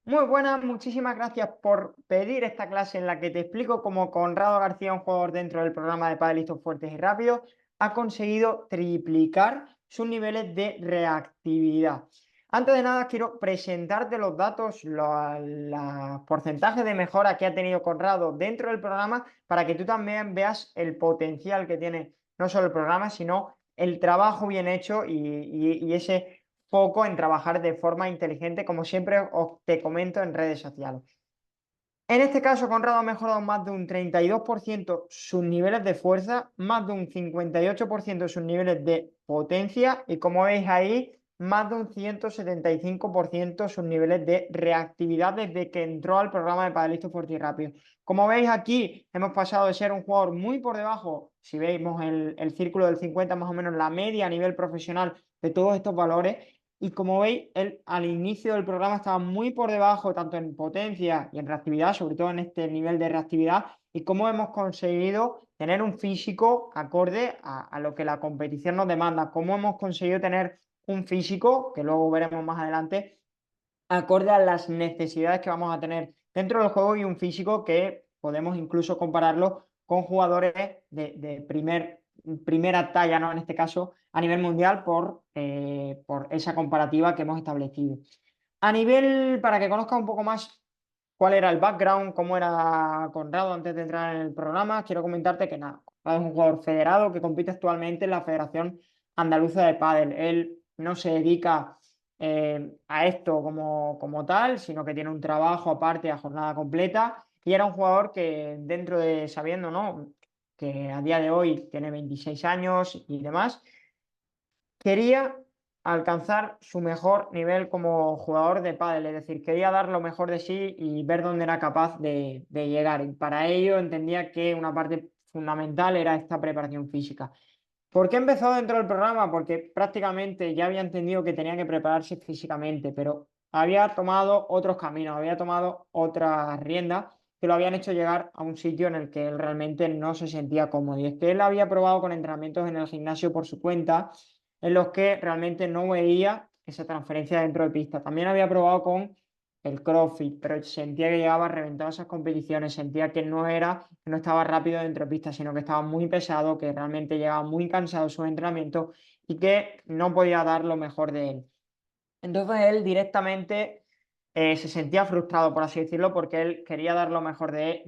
Muy buenas, muchísimas gracias por pedir esta clase en la que te explico cómo Conrado García, un jugador dentro del programa de Padel Listos Fuertes y Rápidos, ha conseguido triplicar sus niveles de reactividad. Antes de nada, quiero presentarte los datos, los porcentajes de mejora que ha tenido Conrado dentro del programa para que tú también veas el potencial que tiene no solo el programa, sino el trabajo bien hecho y ese foco en trabajar de forma inteligente, como siempre os te comento en redes sociales. En este caso, Conrado ha mejorado más de un 32% sus niveles de fuerza, más de un 58% sus niveles de potencia y como veis ahí, más de un 175% sus niveles de reactividad desde que entró al programa de Padelistas Fuerte y Rápido. Como veis aquí, hemos pasado de ser un jugador muy por debajo, si vemos el círculo del 50 más o menos la media a nivel profesional de todos estos valores, y como veis, él al inicio del programa estaba muy por debajo, tanto en potencia y en reactividad, sobre todo en este nivel de reactividad, y cómo hemos conseguido tener un físico acorde a lo que la competición nos demanda, cómo hemos conseguido tener un físico, que luego veremos más adelante, acorde a las necesidades que vamos a tener dentro del juego y un físico que podemos incluso compararlo con jugadores de primera talla, ¿no? En este caso, a nivel mundial por esa comparativa que hemos establecido. A nivel, para que conozca un poco más cuál era el background, cómo era Conrado antes de entrar en el programa, quiero comentarte que nada, Conrado es un jugador federado que compite actualmente en la Federación Andaluza de Pádel. Él no se dedica a esto como tal, sino que tiene un trabajo aparte a jornada completa y era un jugador que dentro de, sabiendo, ¿no? Que a día de hoy tiene 26 años y demás, quería alcanzar su mejor nivel como jugador de pádel, es decir, quería dar lo mejor de sí y ver dónde era capaz de llegar. Y para ello entendía que una parte fundamental era esta preparación física. ¿Por qué empezó dentro del programa? Porque prácticamente ya había entendido que tenía que prepararse físicamente, pero había tomado otros caminos, había tomado otras riendas que lo habían hecho llegar a un sitio en el que él realmente no se sentía cómodo. Y es que él había probado con entrenamientos en el gimnasio por su cuenta, en los que realmente no veía esa transferencia dentro de pista. También había probado con el CrossFit, pero sentía que llegaba reventado a esas competiciones, sentía que no estaba rápido dentro de pista, sino que estaba muy pesado, que realmente llegaba muy cansado de sus entrenamientos y que no podía dar lo mejor de él. Entonces él directamente se sentía frustrado, por así decirlo, porque él quería dar lo mejor de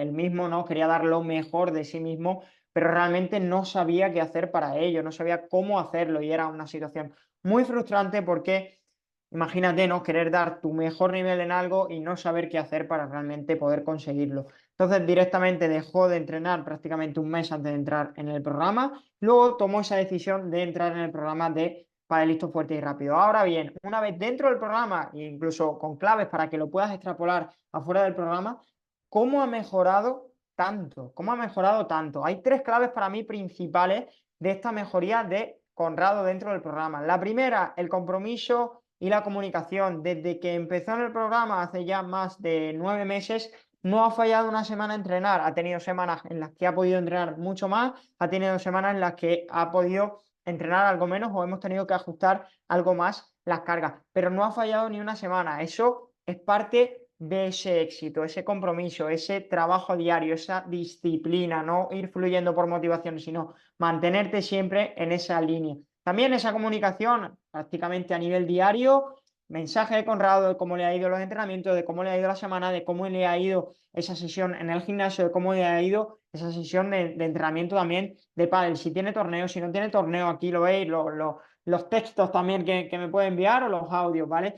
él mismo, ¿no? Quería dar lo mejor de sí mismo, pero realmente no sabía qué hacer para ello, no sabía cómo hacerlo y era una situación muy frustrante porque imagínate, ¿no? Querer dar tu mejor nivel en algo y no saber qué hacer para realmente poder conseguirlo. Entonces directamente dejó de entrenar prácticamente un mes antes de entrar en el programa, luego tomó esa decisión de entrar en el programa de para el listo, fuerte y rápido. Ahora bien, una vez dentro del programa, e incluso con claves para que lo puedas extrapolar afuera del programa, ¿cómo ha mejorado tanto? ¿Cómo ha mejorado tanto? Hay tres claves para mí principales de esta mejoría de Conrado dentro del programa. La primera, el compromiso y la comunicación. Desde que empezó en el programa hace ya más de 9 meses, no ha fallado una semana a entrenar. Ha tenido semanas en las que ha podido entrenar mucho más, ha tenido semanas en las que ha podido entrenar algo menos o hemos tenido que ajustar algo más las cargas, pero no ha fallado ni una semana. Eso es parte de ese éxito, ese compromiso, ese trabajo diario, esa disciplina, no ir fluyendo por motivación, sino mantenerte siempre en esa línea. También esa comunicación prácticamente a nivel diario, mensaje de Conrado de cómo le ha ido los entrenamientos, de cómo le ha ido la semana, de cómo le ha ido esa sesión en el gimnasio, de cómo le ha ido esa sesión de entrenamiento también de pádel. Si tiene torneo, si no tiene torneo, aquí lo veis, los textos también que me puede enviar o los audios, ¿vale?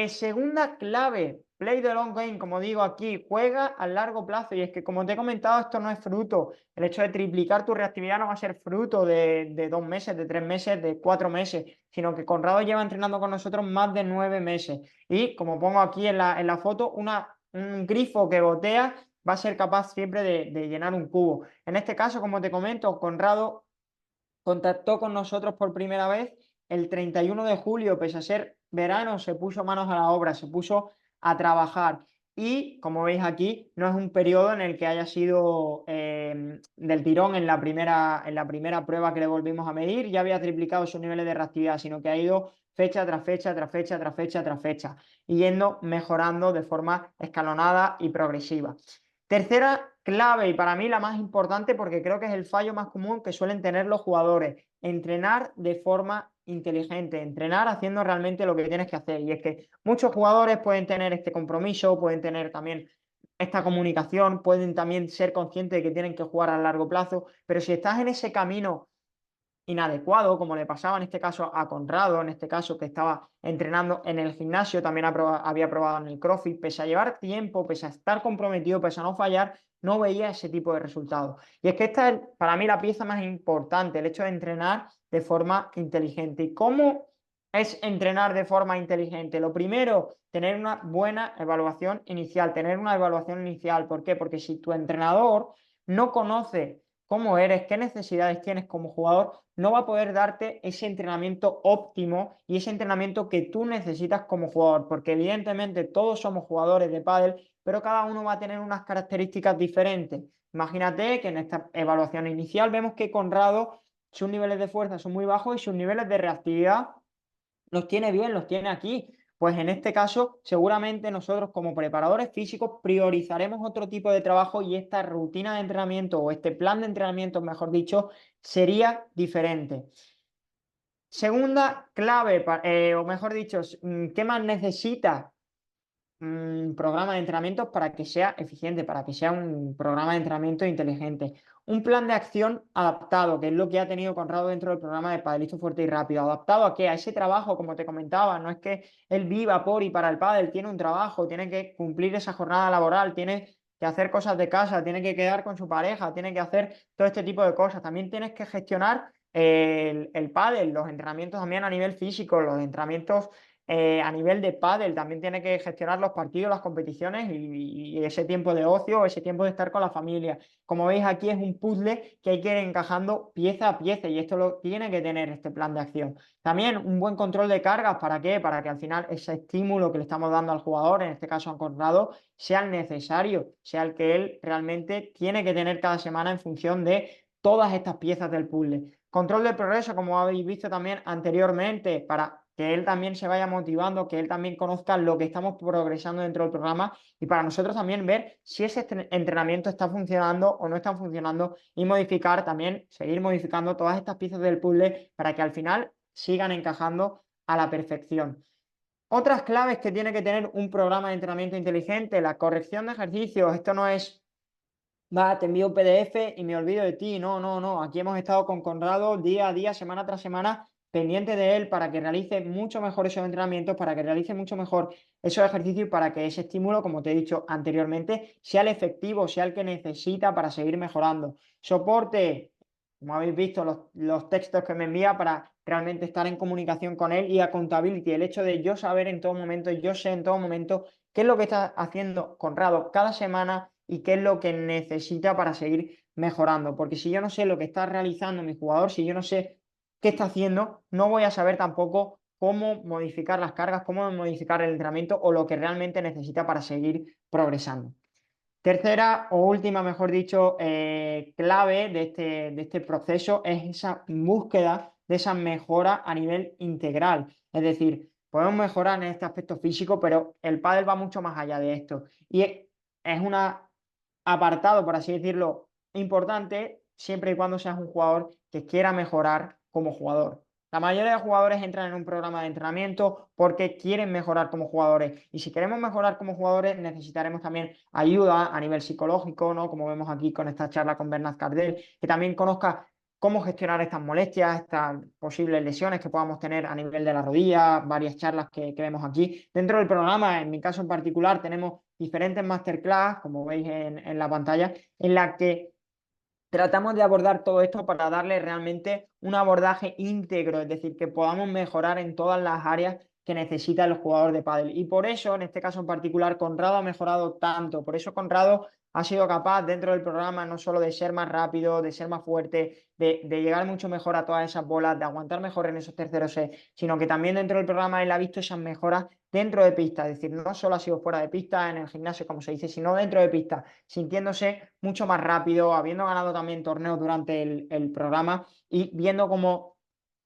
Segunda clave, play the long game, como digo aquí, juega a largo plazo. Y es que, como te he comentado, esto no es fruto. El hecho de triplicar tu reactividad no va a ser fruto de 2 meses, de 3 meses, de 4 meses, sino que Conrado lleva entrenando con nosotros más de 9 meses. Y como pongo aquí en la foto, un grifo que gotea va a ser capaz siempre de llenar un cubo. En este caso, como te comento, Conrado contactó con nosotros por primera vez el 31 de julio, pese a ser verano, se puso manos a la obra, se puso a trabajar. Y como veis aquí, no es un periodo en el que haya sido del tirón en la primera prueba que le volvimos a medir, ya había triplicado sus niveles de reactividad, sino que ha ido fecha tras fecha, tras fecha, tras fecha, tras fecha, y yendo mejorando de forma escalonada y progresiva. Tercera clave, y para mí la más importante, porque creo que es el fallo más común que suelen tener los jugadores: entrenar de forma inteligente, entrenar haciendo realmente lo que tienes que hacer. Y es que muchos jugadores pueden tener este compromiso, pueden tener también esta comunicación, pueden también ser conscientes de que tienen que jugar a largo plazo, pero si estás en ese camino inadecuado, como le pasaba en este caso a Conrado, en este caso que estaba entrenando en el gimnasio, también había probado en el CrossFit, pese a llevar tiempo, pese a estar comprometido, pese a no fallar, no veía ese tipo de resultados. Y es que esta es para mí la pieza más importante, el hecho de entrenar de forma inteligente. ¿Y cómo es entrenar de forma inteligente? Lo primero, tener una buena evaluación inicial, tener una evaluación inicial. ¿Por qué? Porque si tu entrenador no conoce cómo eres, qué necesidades tienes como jugador, no va a poder darte ese entrenamiento óptimo y ese entrenamiento que tú necesitas como jugador, porque evidentemente todos somos jugadores de pádel, pero cada uno va a tener unas características diferentes. Imagínate que en esta evaluación inicial vemos que Conrado, sus niveles de fuerza son muy bajos y sus niveles de reactividad los tiene bien, los tiene aquí. Pues en este caso, seguramente nosotros como preparadores físicos priorizaremos otro tipo de trabajo y esta rutina de entrenamiento o este plan de entrenamiento, mejor dicho, sería diferente. Segunda clave, o mejor dicho, ¿qué más necesita programa de entrenamientos para que sea eficiente, para que sea un programa de entrenamiento inteligente? Un plan de acción adaptado, que es lo que ha tenido Conrado dentro del programa de Padelito Fuerte y Rápido. ¿Adaptado a qué? A ese trabajo, como te comentaba. No es que él viva por y para el pádel, tiene un trabajo, tiene que cumplir esa jornada laboral, tiene que hacer cosas de casa, tiene que quedar con su pareja, tiene que hacer todo este tipo de cosas. También tienes que gestionar el pádel, los entrenamientos también a nivel físico, los entrenamientos a nivel de pádel, también tiene que gestionar los partidos, las competiciones y ese tiempo de ocio, ese tiempo de estar con la familia. Como veis aquí es un puzzle que hay que ir encajando pieza a pieza y esto lo tiene que tener este plan de acción. También un buen control de cargas, ¿para qué? Para que al final ese estímulo que le estamos dando al jugador, en este caso a Conrado, sea el necesario, sea el que él realmente tiene que tener cada semana en función de todas estas piezas del puzzle. Control de progreso, como habéis visto también anteriormente, para que él también se vaya motivando, que él también conozca lo que estamos progresando dentro del programa y para nosotros también ver si ese entrenamiento está funcionando o no está funcionando y modificar también, seguir modificando todas estas piezas del puzzle para que al final sigan encajando a la perfección. Otras claves que tiene que tener un programa de entrenamiento inteligente: la corrección de ejercicios. Esto no es: va, te envío un PDF y me olvido de ti. No, no, no. Aquí hemos estado con Conrado día a día, semana tras semana, pendiente de él para que realice mucho mejor esos entrenamientos, para que realice mucho mejor esos ejercicios y para que ese estímulo, como te he dicho anteriormente, sea el efectivo, sea el que necesita para seguir mejorando. Soporte, como habéis visto, los textos que me envía para realmente estar en comunicación con él, y accountability, el hecho de yo saber en todo momento, yo sé en todo momento qué es lo que está haciendo Conrado cada semana y qué es lo que necesita para seguir mejorando. Porque si yo no sé lo que está realizando mi jugador, si yo no sé qué está haciendo, no voy a saber tampoco cómo modificar las cargas, cómo modificar el entrenamiento o lo que realmente necesita para seguir progresando. Tercera o última, mejor dicho, clave de este proceso es esa búsqueda de esa mejora a nivel integral. Es decir, podemos mejorar en este aspecto físico, pero el pádel va mucho más allá de esto. Y es un apartado, por así decirlo, importante siempre y cuando seas un jugador que quiera mejorar como jugador. La mayoría de jugadores entran en un programa de entrenamiento porque quieren mejorar como jugadores. Y si queremos mejorar como jugadores, necesitaremos también ayuda a nivel psicológico, ¿no? Como vemos aquí con esta charla con Bernat Cardel, que también conozca cómo gestionar estas molestias, estas posibles lesiones que podamos tener a nivel de la rodilla, varias charlas que vemos aquí. Dentro del programa, en mi caso en particular, tenemos diferentes masterclass, como veis en la pantalla, en la que tratamos de abordar todo esto para darle realmente un abordaje íntegro, es decir, que podamos mejorar en todas las áreas que necesita el jugador de pádel. Y por eso, en este caso en particular, Conrado ha mejorado tanto. Por eso Conrado ha sido capaz dentro del programa no solo de ser más rápido, de ser más fuerte, de llegar mucho mejor a todas esas bolas, de aguantar mejor en esos terceros sets, sino que también dentro del programa él ha visto esas mejoras dentro de pista. Es decir, no solo ha sido fuera de pista, en el gimnasio, como se dice, sino dentro de pista, sintiéndose mucho más rápido, habiendo ganado también torneos durante el programa y viendo cómo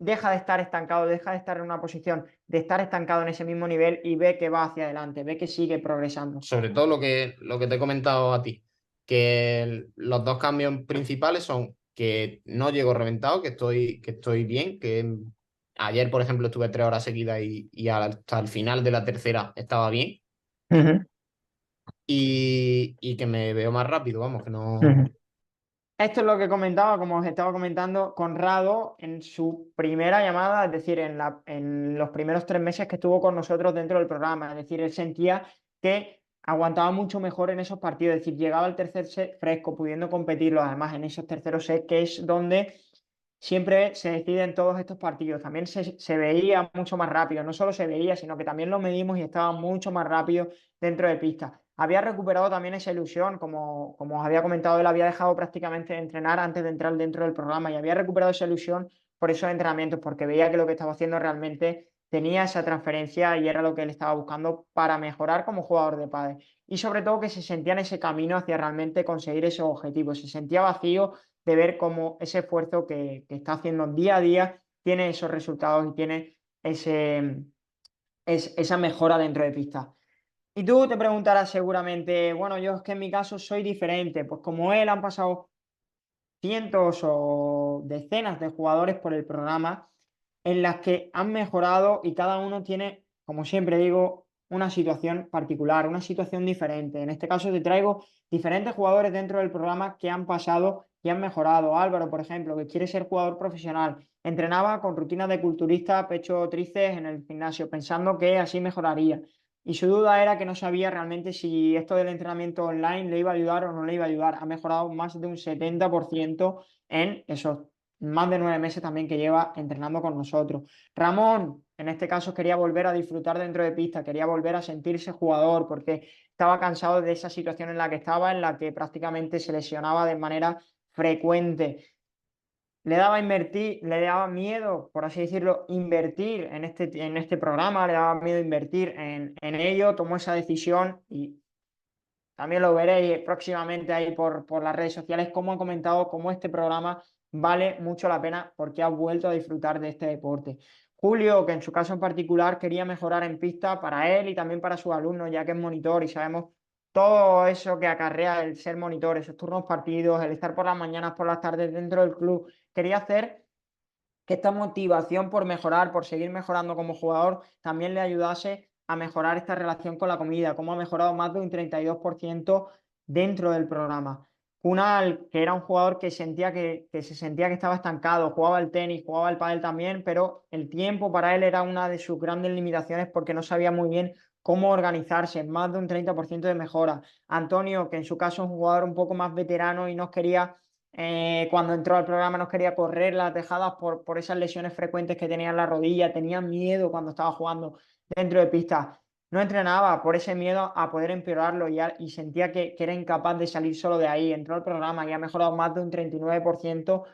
deja de estar estancado, deja de estar en una posición de estar estancado en ese mismo nivel y ve que va hacia adelante, ve que sigue progresando. Sobre todo lo que te he comentado a ti, que los dos cambios principales son que no llego reventado, que estoy bien, que ayer, por ejemplo, estuve 3 horas seguidas y hasta el final de la tercera estaba bien, Ujú, y que me veo más rápido, vamos, que no... ujú. Esto es lo que comentaba, como os estaba comentando, Conrado en su primera llamada, es decir, en los primeros 3 meses que estuvo con nosotros dentro del programa. Es decir, él sentía que aguantaba mucho mejor en esos partidos, es decir, llegaba al tercer set fresco, pudiendo competirlo, además en esos terceros sets, que es donde siempre se deciden todos estos partidos. También se veía mucho más rápido, no solo se veía, sino que también lo medimos y estaba mucho más rápido dentro de pista. Había recuperado también esa ilusión, como os había comentado, él había dejado prácticamente de entrenar antes de entrar dentro del programa y había recuperado esa ilusión por esos entrenamientos, porque veía que lo que estaba haciendo realmente tenía esa transferencia y era lo que él estaba buscando para mejorar como jugador de pádel. Y sobre todo que se sentía en ese camino hacia realmente conseguir esos objetivos. Se sentía vacío de ver cómo ese esfuerzo que está haciendo día a día tiene esos resultados y tiene esa mejora dentro de pista. Y tú te preguntarás seguramente, bueno, yo es que en mi caso soy diferente, pues como él han pasado cientos o decenas de jugadores por el programa en las que han mejorado y cada uno tiene, como siempre digo, una situación particular, una situación diferente. En este caso te traigo diferentes jugadores dentro del programa que han pasado y han mejorado. Álvaro, por ejemplo, que quiere ser jugador profesional, entrenaba con rutinas de culturista, pecho, tríceps en el gimnasio, pensando que así mejoraría. Y su duda era que no sabía realmente si esto del entrenamiento online le iba a ayudar o no le iba a ayudar. Ha mejorado más de un 70% en esos más de 9 meses también que lleva entrenando con nosotros. Ramón, en este caso, quería volver a disfrutar dentro de pista, quería volver a sentirse jugador porque estaba cansado de esa situación en la que estaba, en la que prácticamente se lesionaba de manera frecuente. Le daba miedo, por así decirlo, invertir en este programa, le daba miedo invertir en ello, tomó esa decisión y también lo veréis próximamente ahí por las redes sociales, como he comentado, cómo este programa vale mucho la pena porque ha vuelto a disfrutar de este deporte. Julio, que en su caso en particular quería mejorar en pista para él y también para sus alumnos, ya que es monitor y sabemos todo eso que acarrea el ser monitor, esos turnos partidos, el estar por las mañanas, por las tardes dentro del club. Quería hacer que esta motivación por mejorar, por seguir mejorando como jugador, también le ayudase a mejorar esta relación con la comida, como ha mejorado más de un 32% dentro del programa. Kunal, que era un jugador que se sentía que estaba estancado, jugaba al tenis, jugaba al pádel también, pero el tiempo para él era una de sus grandes limitaciones porque no sabía muy bien cómo organizarse, más de un 30% de mejora. Antonio, que en su caso es un jugador un poco más veterano y nos quería cuando entró al programa no quería correr las tejadas por esas lesiones frecuentes que tenía en la rodilla, tenía miedo cuando estaba jugando dentro de pista. No entrenaba por ese miedo a poder empeorarlo y sentía que era incapaz de salir solo de ahí. Entró al programa y ha mejorado más de un 39%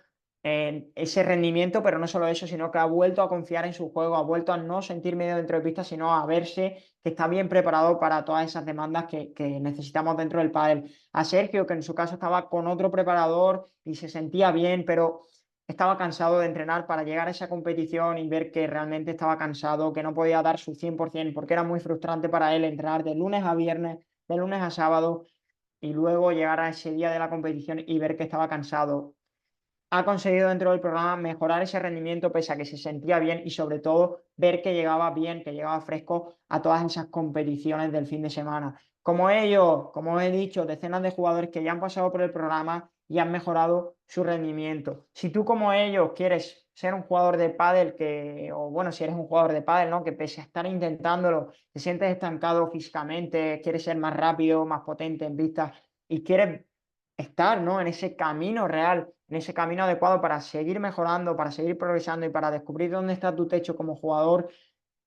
en ese rendimiento, pero no solo eso, sino que ha vuelto a confiar en su juego, ha vuelto a no sentir miedo dentro de pista, sino a verse que está bien preparado para todas esas demandas que necesitamos dentro del pádel. A Sergio, que en su caso estaba con otro preparador y se sentía bien, pero estaba cansado de entrenar para llegar a esa competición y ver que realmente estaba cansado, que no podía dar su 100%, porque era muy frustrante para él entrenar de lunes a viernes, de lunes a sábado, y luego llegar a ese día de la competición y ver que estaba cansado. Ha conseguido dentro del programa mejorar ese rendimiento pese a que se sentía bien y sobre todo ver que llegaba bien, que llegaba fresco a todas esas competiciones del fin de semana. Como ellos, como he dicho, decenas de jugadores que ya han pasado por el programa y han mejorado su rendimiento. Si tú como ellos quieres ser un jugador de pádel o bueno, si eres un jugador de pádel, ¿no? Que pese a estar intentándolo, te sientes estancado físicamente, quieres ser más rápido, más potente en vista y quieres estar, ¿no? En ese camino real, en ese camino adecuado para seguir mejorando, para seguir progresando y para descubrir dónde está tu techo como jugador,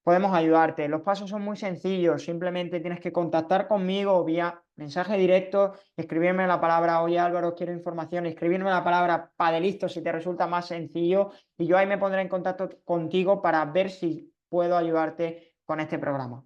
podemos ayudarte. Los pasos son muy sencillos, simplemente tienes que contactar conmigo vía mensaje directo, escribirme la palabra, oye Álvaro, quiero información, escribirme la palabra padelisto si te resulta más sencillo y yo ahí me pondré en contacto contigo para ver si puedo ayudarte con este programa.